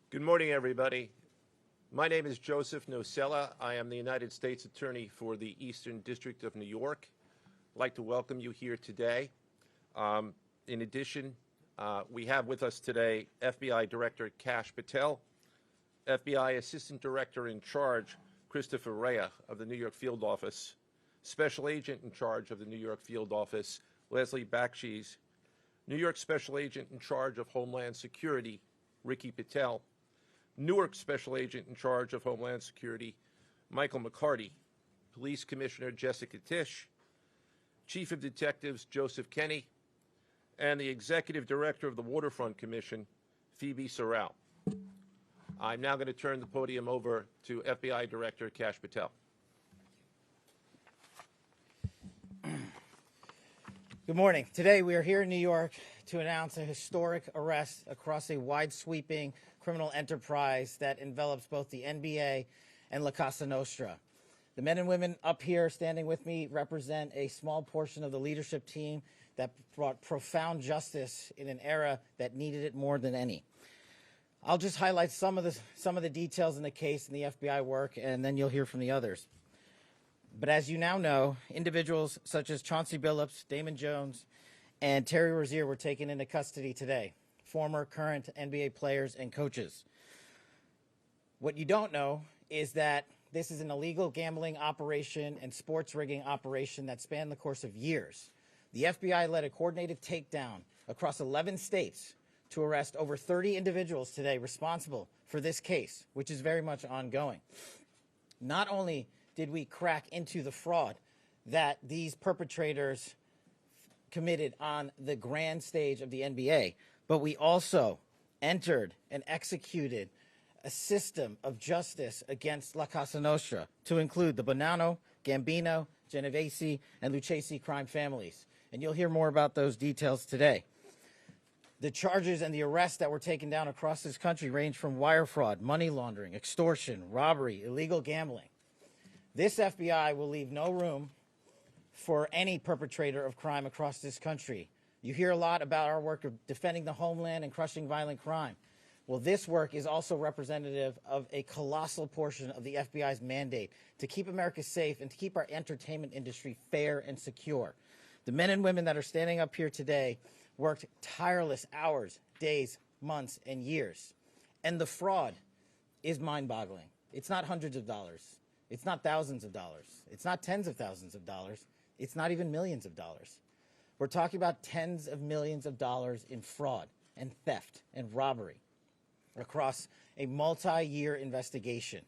Good morning, everybody. My name is Joseph Nocella. I am the United States Attorney for the Eastern District of New York. I'd like to welcome you here today. In addition, we have with us today FBI Director Kash Patel, FBI Assistant Director in Charge Christopher Rea of the New York Field Office, Special Agent in Charge of the New York Field Office Leslie Bakshi's, New York Special Agent in Charge of Homeland Security Ricky Patel, Newark Special Agent in Charge of Homeland Security Michael McCarty, Police Commissioner Jessica Tisch, Chief of Detectives Joseph Kenny, and the Executive Director of the Waterfront Commission, Phoebe Sorrell. I'm now going to turn the podium over to FBI Director Kash Patel. Good morning. Today we are here in New York to announce a historic arrest across a wide-sweeping criminal enterprise that envelops both the NBA and La Cosa Nostra. The men and women up here standing with me represent a small portion of the leadership team that brought profound justice in an era that needed it more than any. I'll just highlight some of the details in the case and the FBI work, and then you'll hear from the others. But as you now know, individuals such as Chauncey Billups, Damon Jones, and Terry Rozier were taken into custody today, former, current NBA players and coaches. What you don't know is that this is an illegal gambling operation and sports rigging operation that spanned the course of years. The FBI led a coordinated takedown across 11 states to arrest over 30 individuals today responsible for this case, which is very much ongoing. Not only did we crack into the fraud that these perpetrators committed on the grand stage of the NBA, but we also entered and executed a system of justice against La Cosa Nostra to include the Bonanno, Gambino, Genovese, and Lucchesi crime families. And you'll hear more about those details today. The charges and the arrests that were taken down across this country range from wire fraud, money laundering, extortion, robbery, illegal gambling. This FBI will leave no room for any perpetrator of crime across this country. You hear a lot about our work of defending the homeland and crushing violent crime. Well, this work is also representative of a colossal portion of the FBI's mandate to keep America safe and to keep our entertainment industry fair and secure. The men and women that are standing up here today worked tireless hours, days, months, and years. And the fraud is mind-boggling. It's not hundreds of dollars. It's not thousands of dollars. It's not tens of thousands of dollars. It's not even millions of dollars. We're talking about tens of millions of dollars in fraud and theft and robbery across a multi-year investigation.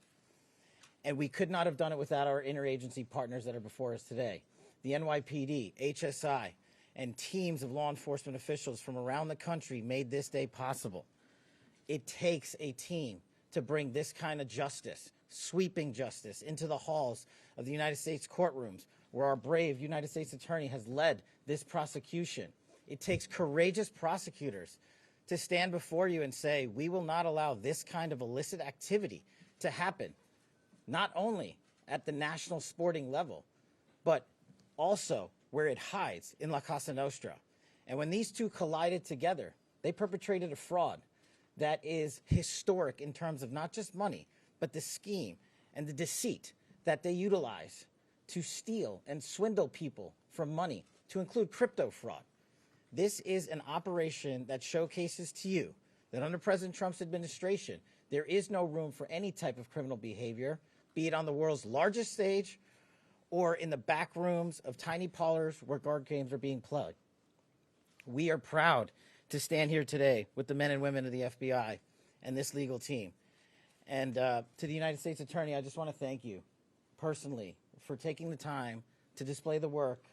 And we could not have done it without our interagency partners that are before us today. The NYPD, HSI, and teams of law enforcement officials from around the country made this day possible. It takes a team to bring this kind of justice, sweeping justice, into the halls of the United States courtrooms, where our brave United States attorney has led this prosecution. It takes courageous prosecutors to stand before you and say, we will not allow this kind of illicit activity to happen, not only at the national sporting level, but also where it hides in La Cosa Nostra. And when these two collided together, they perpetrated a fraud that is historic in terms of not just money, but the scheme and the deceit that they utilize to steal and swindle people from money, to include crypto fraud. This is an operation that showcases to you that under President Trump's administration, there is no room for any type of criminal behavior, be it on the world's largest stage or in the back rooms of tiny parlors where card games are being played. We are proud to stand here today with the men and women of the FBI and this legal team. And to the United States Attorney, I just want to thank you personally for taking the time to display the work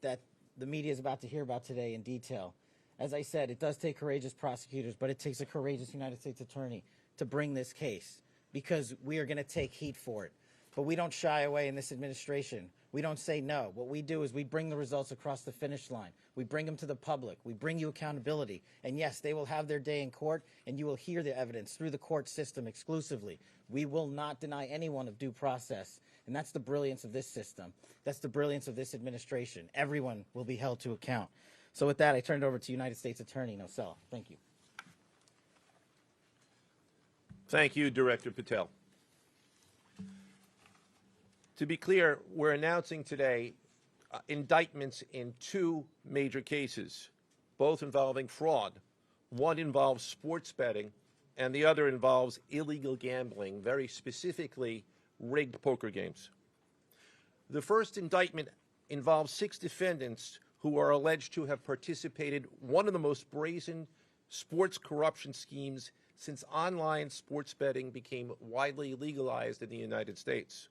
that the media is about to hear about today in detail. As I said, it does take courageous prosecutors, but it takes a courageous United States Attorney to bring this case, because we are going to take heat for it. But we don't shy away in this administration. We don't say no. What we do is we bring the results across the finish line. We bring them to the public. We bring you accountability. And yes, they will have their day in court, and you will hear the evidence through the court system exclusively. We will not deny anyone of due process. And that's the brilliance of this system. That's the brilliance of this administration. Everyone will be held to account. So with that, I turn it over to United States Attorney Nocella. Thank you. Thank you, Director Patel. To be clear, we're announcing today indictments in two major cases, both involving fraud. One involves sports betting, and the other involves illegal gambling, very specifically rigged poker games. The first indictment involves 6 defendants who are alleged to have participated in one of the most brazen sports corruption schemes since online sports betting became widely legalized in the United States.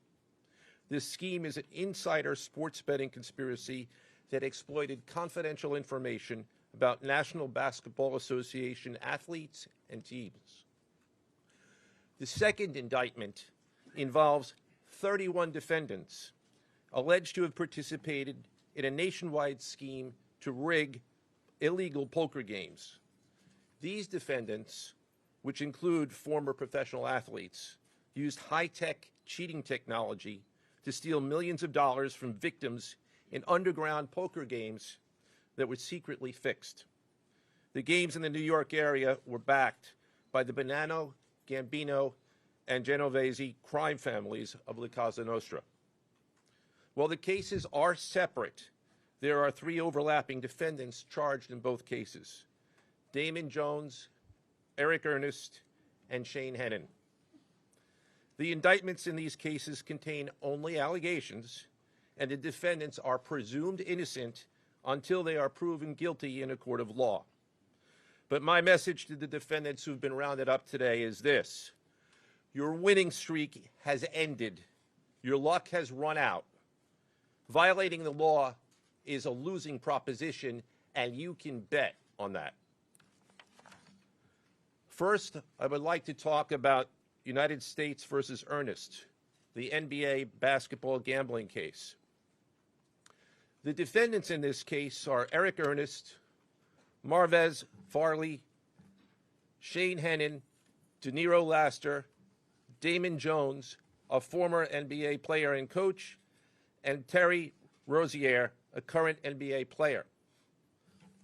This scheme is an insider sports betting conspiracy that exploited confidential information about National Basketball Association athletes and teams. The second indictment involves 31 defendants alleged to have participated in a nationwide scheme to rig illegal poker games. These defendants, which include former professional athletes, used high-tech cheating technology to steal millions of dollars from victims in underground poker games that were secretly fixed. The games in the New York area were backed by the Bonanno, Gambino, and Genovese crime families of La Cosa Nostra. While the cases are separate, there are 3 overlapping defendants charged in both cases: Damon Jones, Eric Ernest, and Shane Hennon. The indictments in these cases contain only allegations, and the defendants are presumed innocent until they are proven guilty in a court of law. But my message to the defendants who've been rounded up today is this: your winning streak has ended. Your luck has run out. Violating the law is a losing proposition, and you can bet on that. First, I would like to talk about United States versus Ernest, the NBA basketball gambling case. The defendants in this case are Eric Ernest, Marvez Farley, Shane Hennon, De Niro Laster, Damon Jones, a former NBA player and coach, and Terry Rozier, a current NBA player.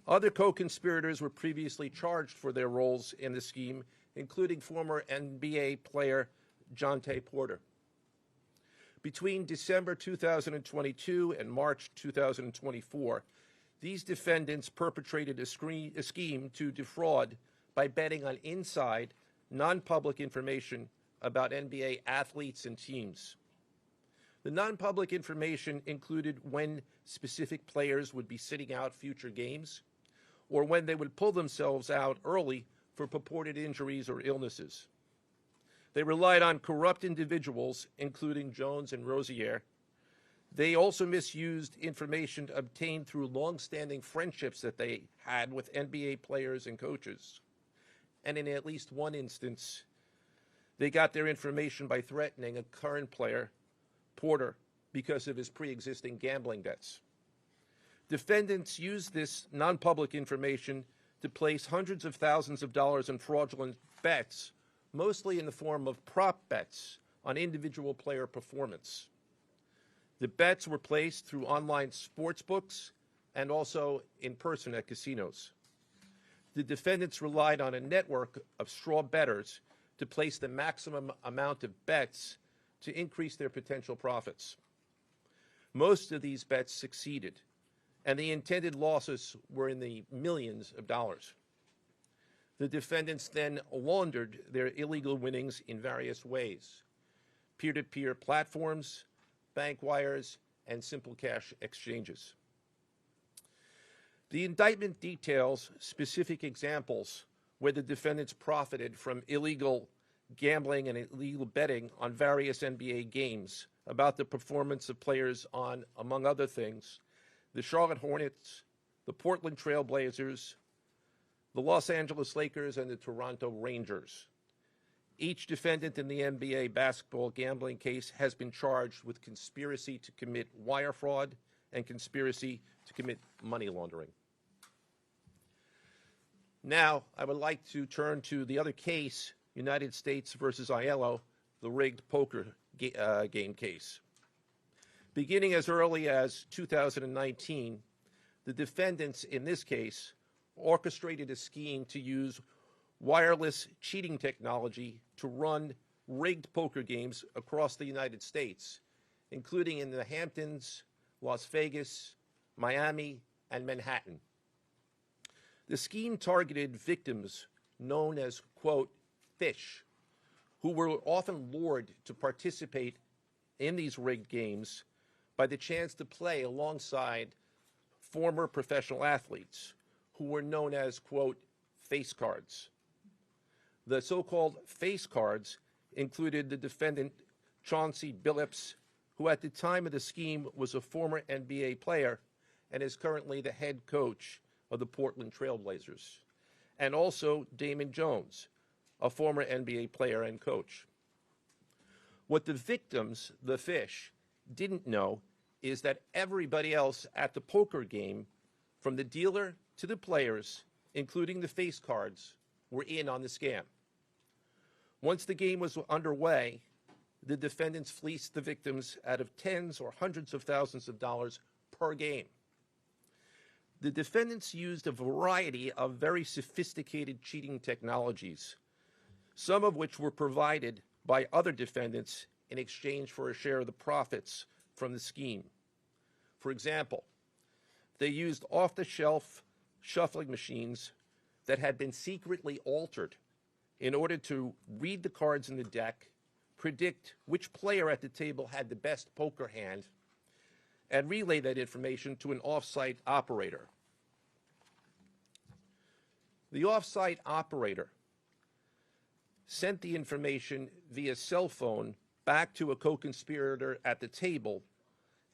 Other co-conspirators were previously charged for their roles in the scheme, including former NBA player Jonte Porter. Between December 2022 and March 2024, these defendants perpetrated a scheme to defraud by betting on inside, non-public information about NBA athletes and teams. The non-public information included when specific players would be sitting out future games, or when they would pull themselves out early for purported injuries or illnesses. They relied on corrupt individuals, including Jones and Rozier. They also misused information obtained through long-standing friendships that they had with NBA players and coaches. And in at least one instance, they got their information by threatening a current player, Porter, because of his pre-existing gambling debts. Defendants used this non-public information to place hundreds of thousands of dollars in fraudulent bets, mostly in the form of prop bets on individual player performance. The bets were placed through online sports books and also in person at casinos. The defendants relied on a network of straw bettors to place the maximum amount of bets to increase their potential profits. Most of these bets succeeded, and the intended losses were in the millions of dollars. The defendants then laundered their illegal winnings in various ways: peer-to-peer platforms, bank wires, and simple cash exchanges. The indictment details specific examples where the defendants profited from illegal gambling and illegal betting on various NBA games about the performance of players on, among other things, the Charlotte Hornets, the Portland Trail Blazers, the Los Angeles Lakers, and the Toronto Rangers. Each defendant in the NBA basketball gambling case has been charged with conspiracy to commit wire fraud and conspiracy to commit money laundering. Now, I would like to turn to the other case, United States versus Aiello, the rigged poker game case. Beginning as early as 2019, the defendants in this case orchestrated a scheme to use wireless cheating technology to run rigged poker games across the United States, including in the Hamptons, Las Vegas, Miami, and Manhattan. The scheme targeted victims known as, quote, fish, who were often lured to participate in these rigged games by the chance to play alongside former professional athletes who were known as, quote, face cards. The so-called face cards included the defendant Chauncey Billups, who at the time of the scheme was a former NBA player and is currently the head coach of the Portland Trail Blazers, and also Damon Jones, a former NBA player and coach. What the victims, the fish, didn't know is that everybody else at the poker game, from the dealer to the players, including the face cards, were in on the scam. Once the game was underway, the defendants fleeced the victims out of tens or hundreds of thousands of dollars per game. The defendants used a variety of very sophisticated cheating technologies, some of which were provided by other defendants in exchange for a share of the profits from the scheme. For example, they used off-the-shelf shuffling machines that had been secretly altered in order to read the cards in the deck, predict which player at the table had the best poker hand, and relay that information to an off-site operator. The off-site operator sent the information via cell phone back to a co-conspirator at the table,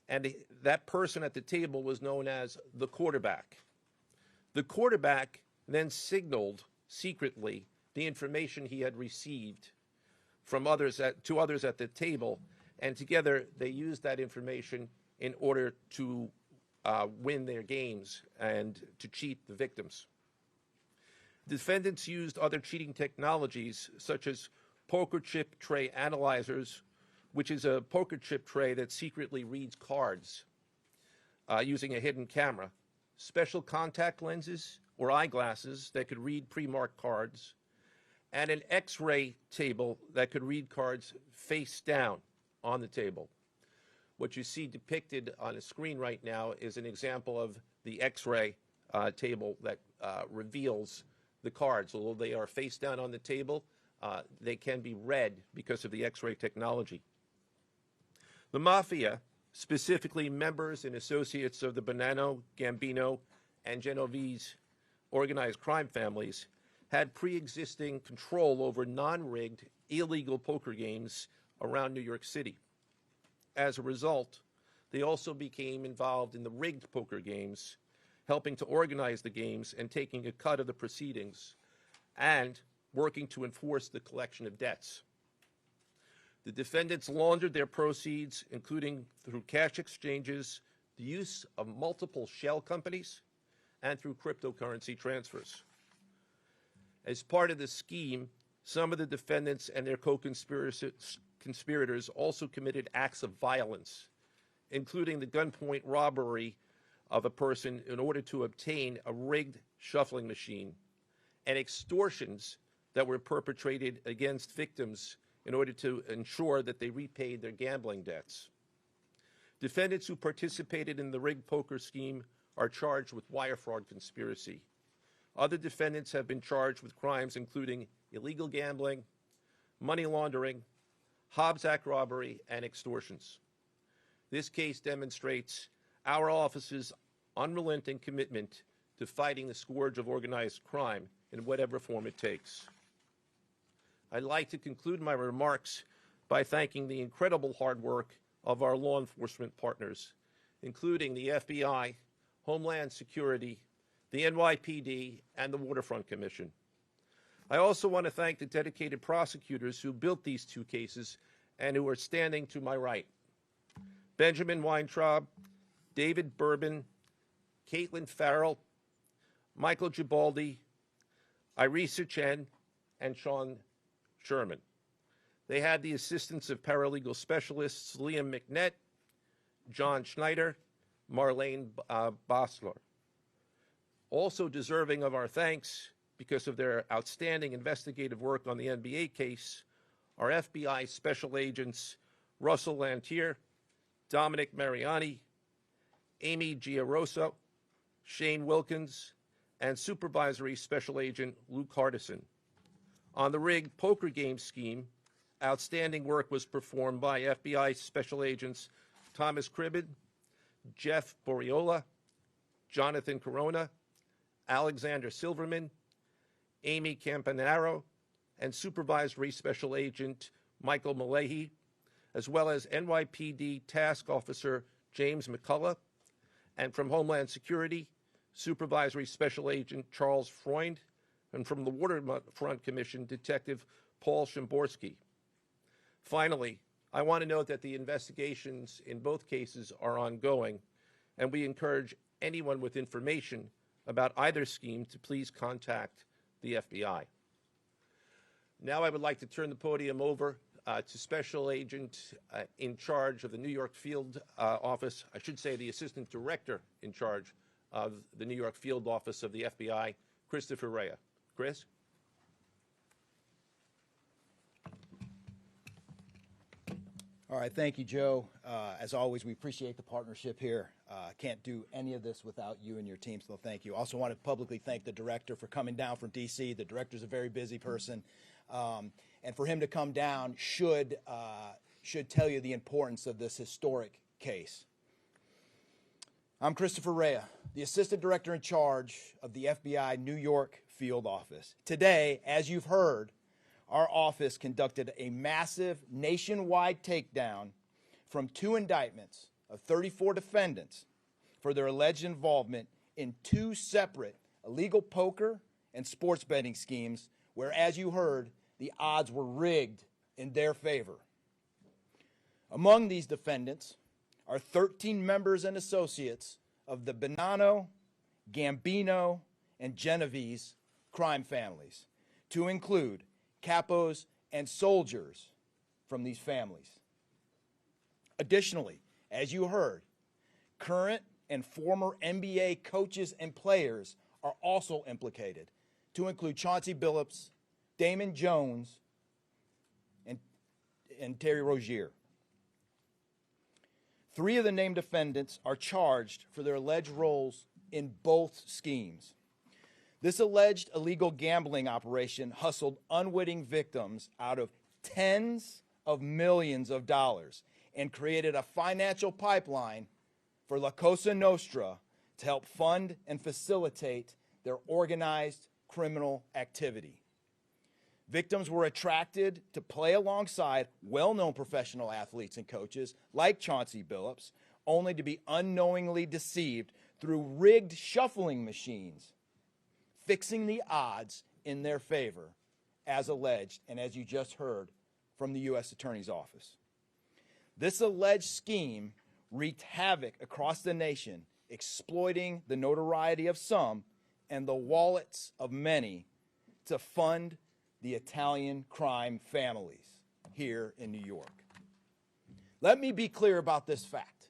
and that person at the table was known as the quarterback. The quarterback then signaled secretly the information he had received from to others at the table, and together they used that information in order to win their games and to cheat the victims. Defendants used other cheating technologies such as poker chip tray analyzers, which is a poker chip tray that secretly reads cards using a hidden camera, special contact lenses or eyeglasses that could read pre-marked cards, and an X-ray table that could read cards face down on the table. What you see depicted on the screen right now is an example of the X-ray table that reveals the cards. Although they are face down on the table, they can be read because of the X-ray technology. The mafia, specifically members and associates of the Bonanno, Gambino, and Genovese organized crime families, had pre-existing control over non-rigged, illegal poker games around New York City. As a result, they also became involved in the rigged poker games, helping to organize the games and taking a cut of the proceedings, and working to enforce the collection of debts. The defendants laundered their proceeds, including through cash exchanges, the use of multiple shell companies, and through cryptocurrency transfers. As part of the scheme, some of the defendants and their co-conspirators also committed acts of violence, including the gunpoint robbery of a person in order to obtain a rigged shuffling machine, and extortions that were perpetrated against victims in order to ensure that they repaid their gambling debts. Defendants who participated in the rigged poker scheme are charged with wire fraud conspiracy. Other defendants have been charged with crimes including illegal gambling, money laundering, Hobbs Act robbery, and extortions. This case demonstrates our office's unrelenting commitment to fighting the scourge of organized crime in whatever form it takes. I'd like to conclude my remarks by thanking the incredible hard work of our law enforcement partners, including the FBI, Homeland Security, the NYPD, and the Waterfront Commission. I also want to thank the dedicated prosecutors who built these two cases and who are standing to my right: Benjamin Weintraub, David Bourbon, Caitlin Farrell, Michael Gibaldi, Irisa Chen, and Sean Sherman. They had the assistance of paralegal specialists Liam McNett, John Schneider, Marlene Bosler. Also deserving of our thanks because of their outstanding investigative work on the NBA case are FBI Special Agents Russell Lantier, Dominic Mariani, Amy Giaroso, Shane Wilkins, and Supervisory Special Agent Luke Hardison. On the rigged poker game scheme, outstanding work was performed by FBI Special Agents Thomas Cribbin, Jeff Boriola, Jonathan Corona, Alexander Silverman, Amy Campanaro, and Supervisory Special Agent Michael Malahy, as well as NYPD Task Officer James McCullough, and from Homeland Security, Supervisory Special Agent Charles Freund, and from the Waterfront Commission, Detective Paul Shimborski. Finally, I want to note that the investigations in both cases are ongoing, and we encourage anyone with information about either scheme to please contact the FBI. Now I would like to turn the podium over to Special Agent in charge of the New York Field Office, I should say the Assistant Director in charge of the New York Field Office of the FBI, Christopher Rea. Chris? All right, thank you, Joe. As always, we appreciate the partnership here. Can't do any of this without you and your team, so thank you. Also want to publicly thank the director for coming down from D.C. The director's a very busy person, and for him to come down should tell you the importance of this historic case. I'm Christopher Rea, the Assistant Director in charge of the FBI New York Field Office. Today, as you've heard, our office conducted a massive nationwide takedown from 2 indictments of 34 defendants for their alleged involvement in 2 separate illegal poker and sports betting schemes where, as you heard, the odds were rigged in their favor. Among these defendants are 13 members and associates of the Bonanno, Gambino, and Genovese crime families, to include capos and soldiers from these families. Additionally, as you heard, current and former NBA coaches and players are also implicated, to include Chauncey Billups, Damon Jones, and Terry Rozier. 3 of the named defendants are charged for their alleged roles in both schemes. This alleged illegal gambling operation hustled unwitting victims out of tens of millions of dollars and created a financial pipeline for La Cosa Nostra to help fund and facilitate their organized criminal activity. Victims were attracted to play alongside well-known professional athletes and coaches like Chauncey Billups, only to be unknowingly deceived through rigged shuffling machines, fixing the odds in their favor, as alleged and as you just heard from the U.S. Attorney's Office. This alleged scheme wreaked havoc across the nation, exploiting the notoriety of some and the wallets of many to fund the Italian crime families here in New York. Let me be clear about this fact.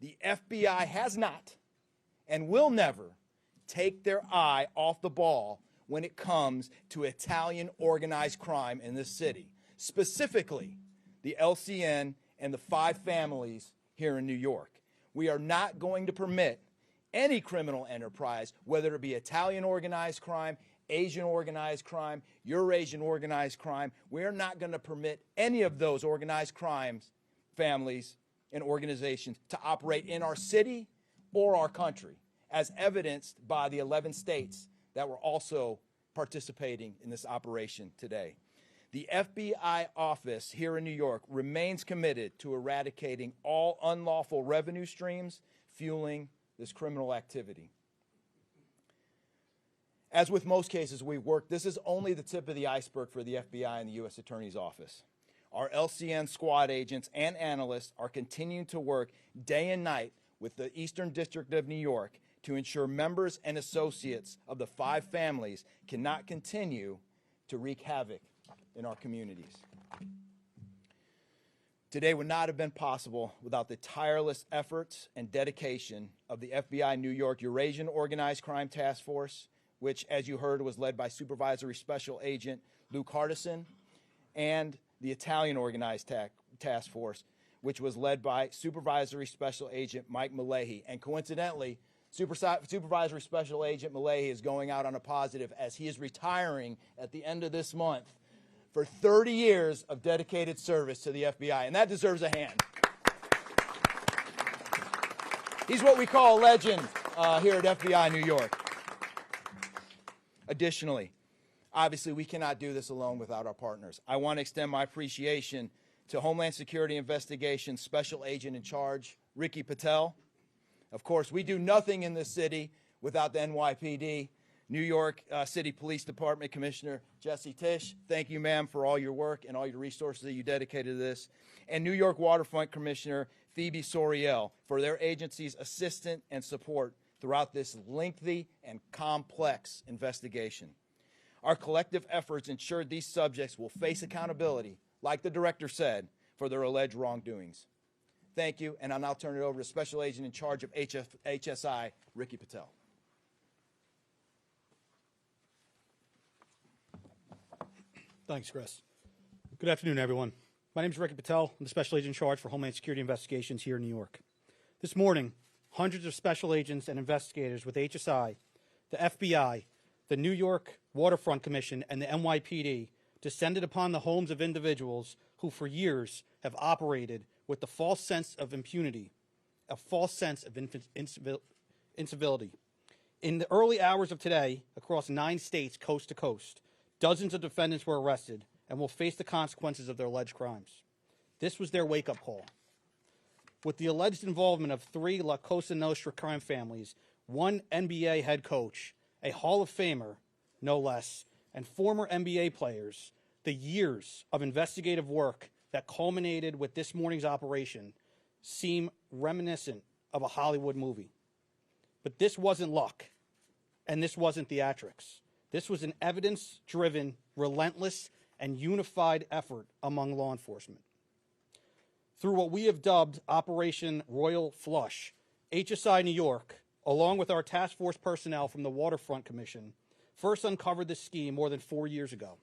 The FBI has not and will never take their eye off the ball when it comes to Italian organized crime in this city, specifically the LCN and the 5 families here in New York. We are not going to permit any criminal enterprise, whether it be Italian organized crime, Asian organized crime, Eurasian organized crime. We're not going to permit any of those organized crimes, families, and organizations to operate in our city or our country, as evidenced by the 11 states that were also participating in this operation today. The FBI office here in New York remains committed to eradicating all unlawful revenue streams fueling this criminal activity. As with most cases we've worked, this is only the tip of the iceberg for the FBI and the U.S. Attorney's Office. Our LCN squad agents and analysts are continuing to work day and night with the Eastern District of New York to ensure members and associates of the 5 families cannot continue to wreak havoc in our communities. Today would not have been possible without the tireless efforts and dedication of the FBI New York Eurasian Organized Crime Task Force, which, as you heard, was led by Supervisory Special Agent Luke Hardison, and the Italian Organized Task Force, which was led by Supervisory Special Agent Mike Malahi. And coincidentally, Supervisory Special Agent Malahi is going out on a positive as he is retiring at the end of this month for 30 years of dedicated service to the FBI, and that deserves a hand. He's what we call a legend here at FBI New York. Additionally, obviously, we cannot do this alone without our partners. I want to extend my appreciation to Homeland Security Investigations Special Agent in Charge, Ricky Patel. Of course, we do nothing in this city without the NYPD. New York City Police Department Commissioner Jesse Tisch, thank you, ma'am, for all your work and all your resources that you dedicated to this. And New York Waterfront Commissioner Phoebe Soriel for their agency's assistance and support throughout this lengthy and complex investigation. Our collective efforts ensured these subjects will face accountability, like the director said, for their alleged wrongdoings. Thank you, and I'll now turn it over to Special Agent in Charge of HSI, Ricky Patel. Thanks, Chris. Good afternoon, everyone. My name is Ricky Patel. I'm the Special Agent in Charge for Homeland Security Investigations here in New York. This morning, hundreds of special agents and investigators with HSI, the FBI, the New York Waterfront Commission, and the NYPD descended upon the homes of individuals who for years have operated with the false sense of impunity, a false sense of incivility. In the early hours of today, across 9 states coast to coast, dozens of defendants were arrested and will face the consequences of their alleged crimes. This was their wake-up call. With the alleged involvement of 3 La Cosa Nostra crime families, 1 NBA head coach, a Hall of Famer, no less, and former NBA players, the years of investigative work that culminated with this morning's operation seem reminiscent of a Hollywood movie. But this wasn't luck, and this wasn't theatrics. This was an evidence-driven, relentless, and unified effort among law enforcement. Through what we have dubbed Operation Royal Flush, HSI New York, along with our task force personnel from the Waterfront Commission, first uncovered this scheme more than 4 years ago.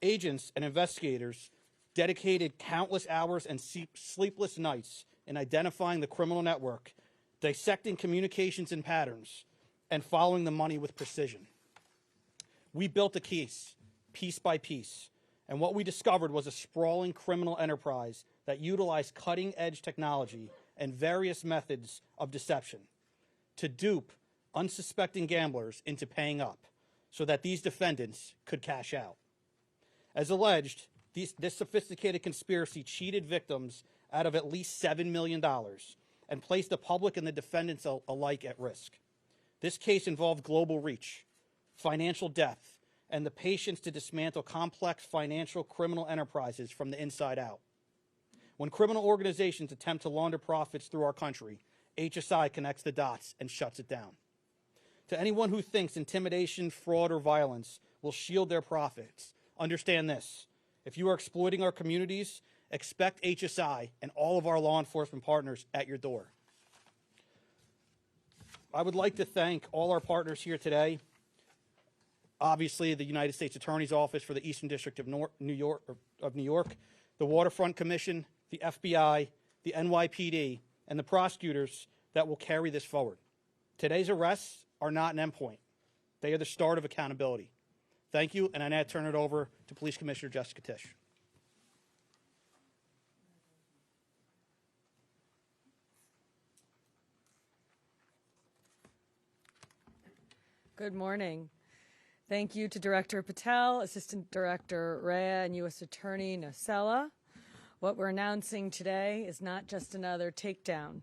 Agents and investigators dedicated countless hours and sleepless nights in identifying the criminal network, dissecting communications and patterns, and following the money with precision. We built a case, piece by piece, and what we discovered was a sprawling criminal enterprise that utilized cutting-edge technology and various methods of deception to dupe unsuspecting gamblers into paying up so that these defendants could cash out. As alleged, this sophisticated conspiracy cheated victims out of at least $7 million and placed the public and the defendants alike at risk. This case involved global reach, financial depth, and the patience to dismantle complex financial criminal enterprises from the inside out. When criminal organizations attempt to launder profits through our country, HSI connects the dots and shuts it down. To anyone who thinks intimidation, fraud, or violence will shield their profits, understand this. If you are exploiting our communities, expect HSI and all of our law enforcement partners at your door. I would like to thank all our partners here today. Obviously, the United States Attorney's Office for the Eastern District of New York, the Waterfront Commission, the FBI, the NYPD, and the prosecutors that will carry this forward. Today's arrests are not an endpoint. They are the start of accountability. Thank you, and I now turn it over to Police Commissioner Jessica Tisch. Good morning. Thank you to Director Patel, Assistant Director Rea, and U.S. Attorney Nocella. What we're announcing today is not just another takedown.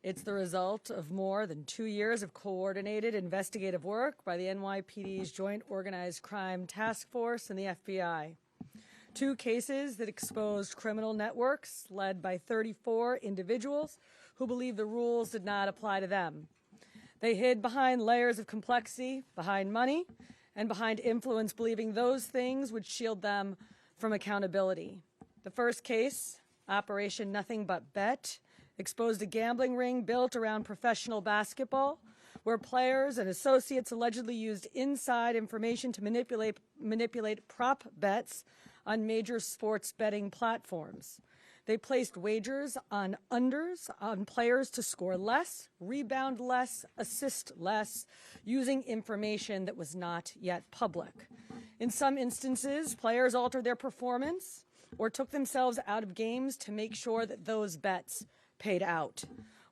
It's the result of more than 2 years of coordinated investigative work by the NYPD's Joint Organized Crime Task Force and the FBI. 2 cases that exposed criminal networks led by 34 individuals who believed the rules did not apply to them. They hid behind layers of complexity, behind money, and behind influence, believing those things would shield them from accountability. The first case, Operation Nothing But Bet, exposed a gambling ring built around professional basketball, where players and associates allegedly used inside information to manipulate prop bets on major sports betting platforms. They placed wagers on unders on players to score less, rebound less, assist less, using information that was not yet public. In some instances, players altered their performance or took themselves out of games to make sure that those bets paid out.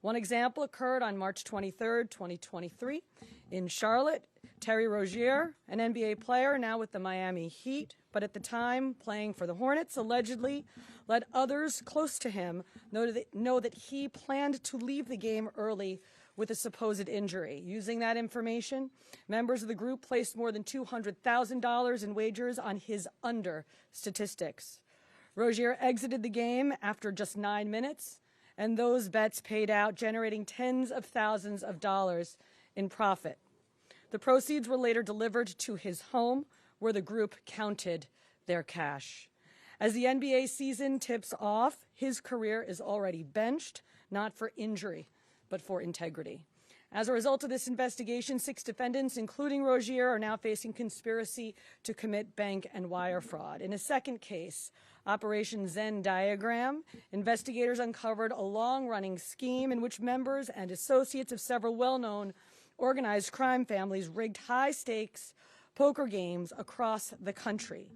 One example occurred on March 23, 2023, in Charlotte. Terry Rozier, an NBA player now with the Miami Heat, but at the time playing for the Hornets, allegedly let others close to him know that he planned to leave the game early with a supposed injury. Using that information, members of the group placed more than $200,000 in wagers on his under statistics. Rozier exited the game after just 9 minutes, and those bets paid out, generating tens of thousands of dollars in profit. The proceeds were later delivered to his home, where the group counted their cash. As the NBA season tips off, his career is already benched, not for injury, but for integrity. As a result of this investigation, 6 defendants, including Rozier, are now facing conspiracy to commit bank and wire fraud. In a second case, Operation Zen Diagram, investigators uncovered a long-running scheme in which members and associates of several well-known organized crime families rigged high-stakes poker games across the country.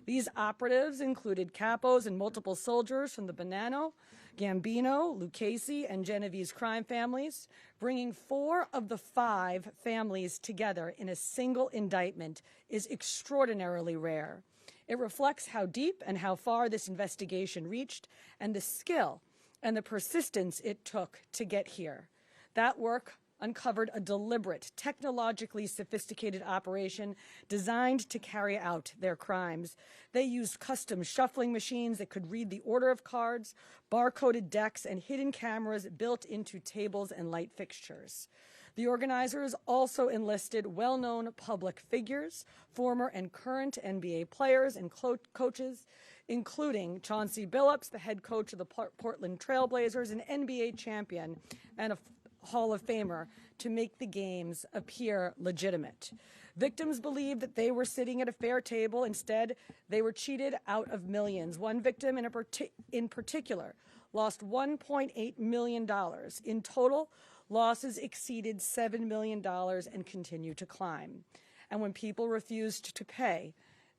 These operatives included capos and multiple soldiers from the Bonanno, Gambino, Lucchese, and Genovese crime families. Bringing 4 of the 5 families together in a single indictment is extraordinarily rare. It reflects how deep and how far this investigation reached, and the skill and the persistence it took to get here. That work uncovered a deliberate, technologically sophisticated operation designed to carry out their crimes. They used custom shuffling machines that could read the order of cards, barcoded decks, and hidden cameras built into tables and light fixtures. The organizers also enlisted well-known public figures, former and current NBA players and coaches, including Chauncey Billups, the head coach of the Portland Trail Blazers, an NBA champion and a Hall of Famer, to make the games appear legitimate. Victims believed that they were sitting at a fair table. Instead, they were cheated out of millions. One victim in particular lost $1.8 million. In total, losses exceeded $7 million and continue to climb. And when people refused to pay,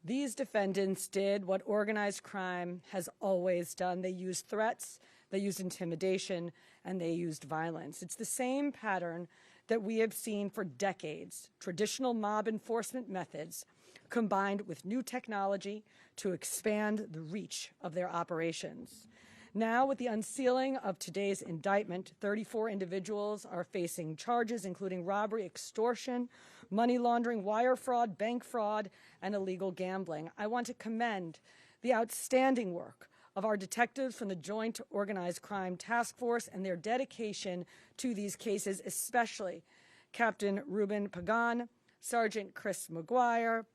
these defendants did what organized crime has always done. They used threats, they used intimidation, and they used violence. It's the same pattern that we have seen for decades: traditional mob enforcement methods combined with new technology to expand the reach of their operations. Now, with the unsealing of today's indictment, 34 individuals are facing charges including robbery, extortion, money laundering, wire fraud, bank fraud, and illegal gambling. I want to commend the outstanding work of our detectives from the Joint Organized Crime Task Force and their dedication to these cases, especially Captain Ruben Pagan, Sergeant Chris McGuire,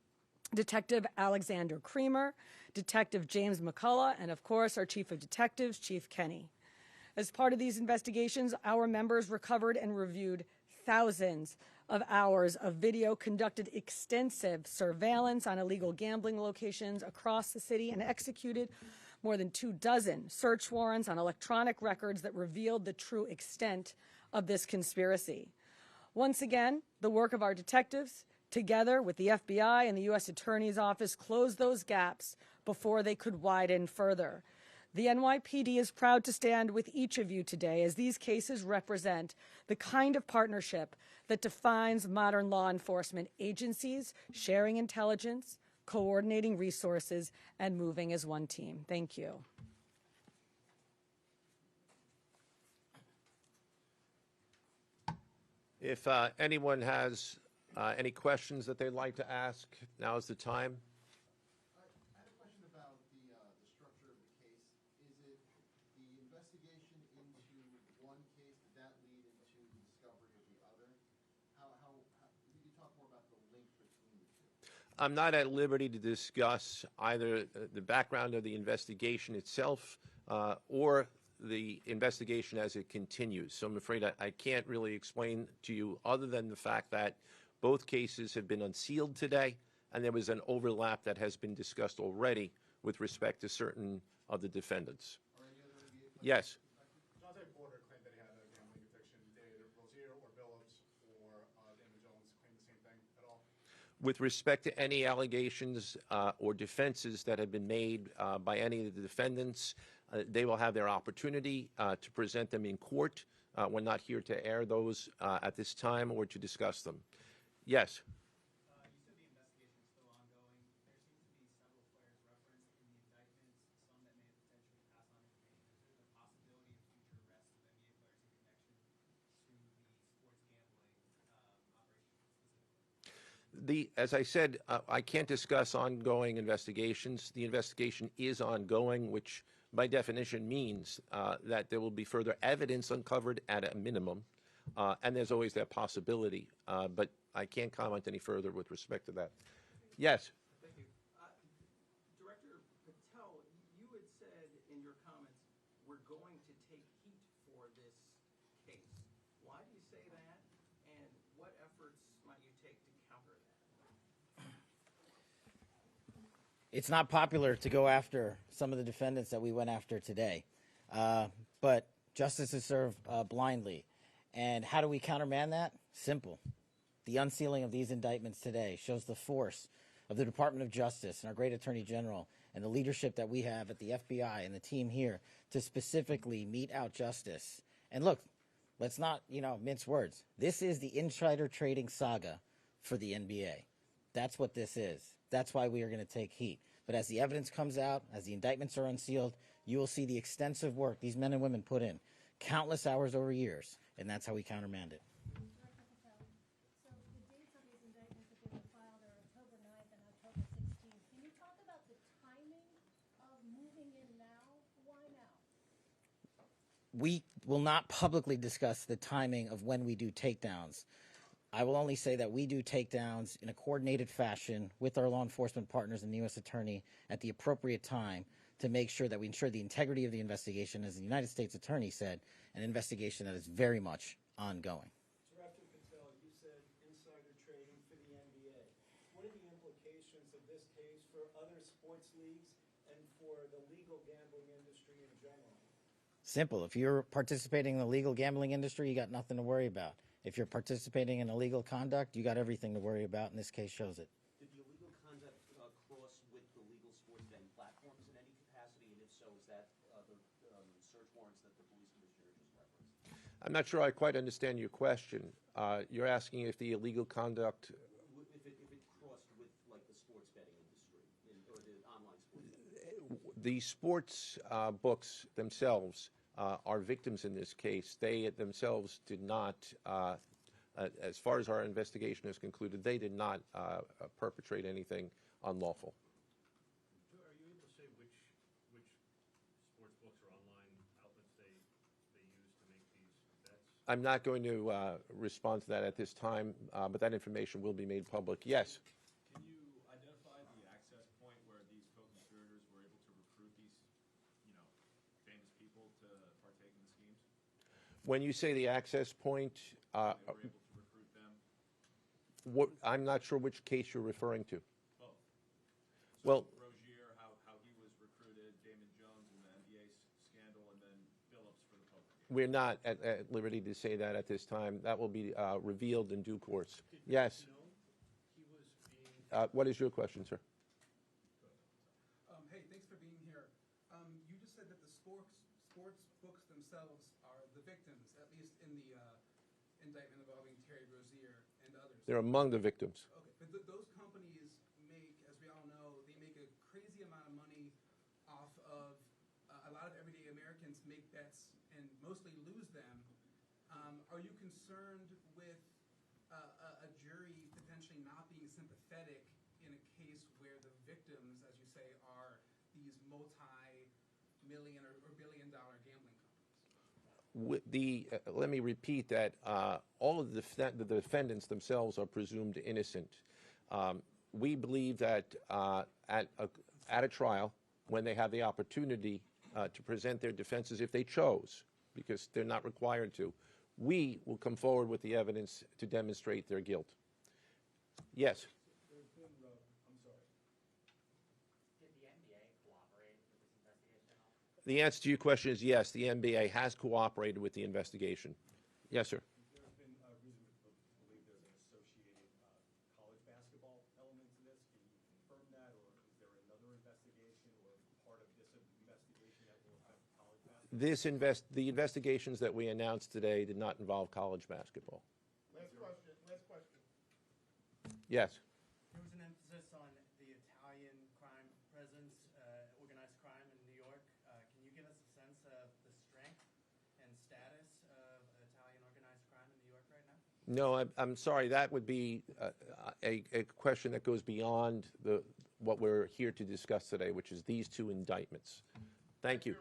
Detective Alexander Creamer, Detective James McCullough, and of course our Chief of Detectives, Chief Kenny. As part of these investigations, our members recovered and reviewed thousands of hours of video, conducted extensive surveillance on illegal gambling locations across the city, and executed more than 24 search warrants on electronic records that revealed the true extent of this conspiracy. Once again, the work of our detectives, together with the FBI and the U.S. Attorney's Office, closed those gaps before they could widen further. The NYPD is proud to stand with each of you today, as these cases represent the kind of partnership that defines modern law enforcement agencies, sharing intelligence, coordinating resources, and moving as one team. Thank you. If anyone has any questions that they'd like to ask, now is the time. I had a question about the structure of the case. Is it the investigation into one case, did that lead into the discovery of the other? Can you talk more about the link between the two? I'm not at liberty to discuss either the background of the investigation itself or the investigation as it continues. So I'm afraid I can't really explain to you other than the fact that both cases have been unsealed today, and there was an overlap that has been discussed already with respect to certain of the defendants. Yes. Chauncey Billups claimed that he had a gambling addiction. Did Rozier or Billups or Damon Jones claim the same thing at all? With respect to any allegations or defenses that have been made by any of the defendants, they will have their opportunity to present them in court. We're not here to air those at this time or to discuss them. Yes. You said the investigation is still ongoing. There seems to be several players referenced in the indictments, some that may have potentially passed on information. Is there the possibility of future arrests of NBA players in connection to the sports gambling operation specifically? As I said, I can't discuss ongoing investigations. The investigation is ongoing, which by definition means that there will be further evidence uncovered at a minimum, and there's always that possibility. But I can't comment any further with respect to that. Yes. Thank you. Director Patel, you had said in your comments, we're going to take heat for this case. Why do you say that, and what efforts might you take to counter that? It's not popular to go after some of the defendants that we went after today, but justice is served blindly. And how do we countermand that? Simple. The unsealing of these indictments today shows the force of the Department of Justice and our great Attorney General and the leadership that we have at the FBI and the team here to specifically mete out justice. And look, let's not, mince words. This is the insider trading saga for the NBA. That's what this is. That's why we are going to take heat. But as the evidence comes out, as the indictments are unsealed, you will see the extensive work these men and women put in, countless hours over years, and that's how we countermand it. So the dates on these indictments that they were filed are October 9th and October 16th. Can you talk about the timing of moving in now? Why now? We will not publicly discuss the timing of when we do takedowns. I will only say that we do takedowns in a coordinated fashion with our law enforcement partners and the U.S. Attorney at the appropriate time to make sure that we ensure the integrity of the investigation, as the United States Attorney said, an investigation that is very much ongoing. Director Patel, you said insider trading for the NBA. What are the implications of this case for other sports leagues and for the legal gambling industry in general? Simple. If you're participating in the legal gambling industry, you got nothing to worry about. If you're participating in illegal conduct, you got everything to worry about, and this case shows it. Did the illegal conduct cross with the legal sports betting platforms in any capacity? And if so, is that the search warrants that the police commissioner just referenced? I'm not sure I quite understand your question. You're asking if the illegal conduct... If it crossed with, like, the sports betting industry or the online sports betting? The sports books themselves are victims in this case. They themselves did not, as far as our investigation is concluded, they did not perpetrate anything unlawful. Are you able to say which sports books or online outlets they use to make these bets? I'm not going to respond to that at this time, but that information will be made public. Yes? Can you identify the access point where these co-conspirators were able to recruit these, famous people to partake in the schemes? When you say the access point, They were able to recruit them? I'm not sure which case you're referring to. Both. Well, Rozier, how he was recruited, Damon Jones in the NBA scandal, and then Billups for the poker game. we're not at liberty to say that at this time. That will be revealed in due course. Yes? He was being... What is your question, sir? Hey, thanks for being here. You just said that the sports books themselves are the victims, at least in the indictment involving Terry Rozier and others. They're among the victims. Okay, but those companies make, as we all know, they make a crazy amount of money off of a lot of everyday Americans make bets and mostly lose them. Are you concerned with a jury potentially not being sympathetic in a case where the victims, as you say, are these multi-million or billion-dollar gambling companies? Let me repeat that all of the defendants themselves are presumed innocent. We believe that at a trial, when they have the opportunity to present their defenses if they chose, because they're not required to. We will come forward with the evidence to demonstrate their guilt. Yes? There's been, I'm sorry. Did the NBA cooperate with this investigation at all? The answer to your question is yes, the NBA has cooperated with the investigation. Yes, sir. There's been a reason to believe there's an associated college basketball element to this. Can you confirm that, or is there another investigation or part of this investigation that will affect college basketball? The investigations that we announced today did not involve college basketball. Last question, last question. Yes. There was an emphasis on the Italian crime presence, organized crime in New York. Can you give us a sense of the strength and status of Italian organized crime in New York right now? No, I'm sorry. That would be a question that goes beyond what we're here to discuss today, which is these two indictments. Thank you.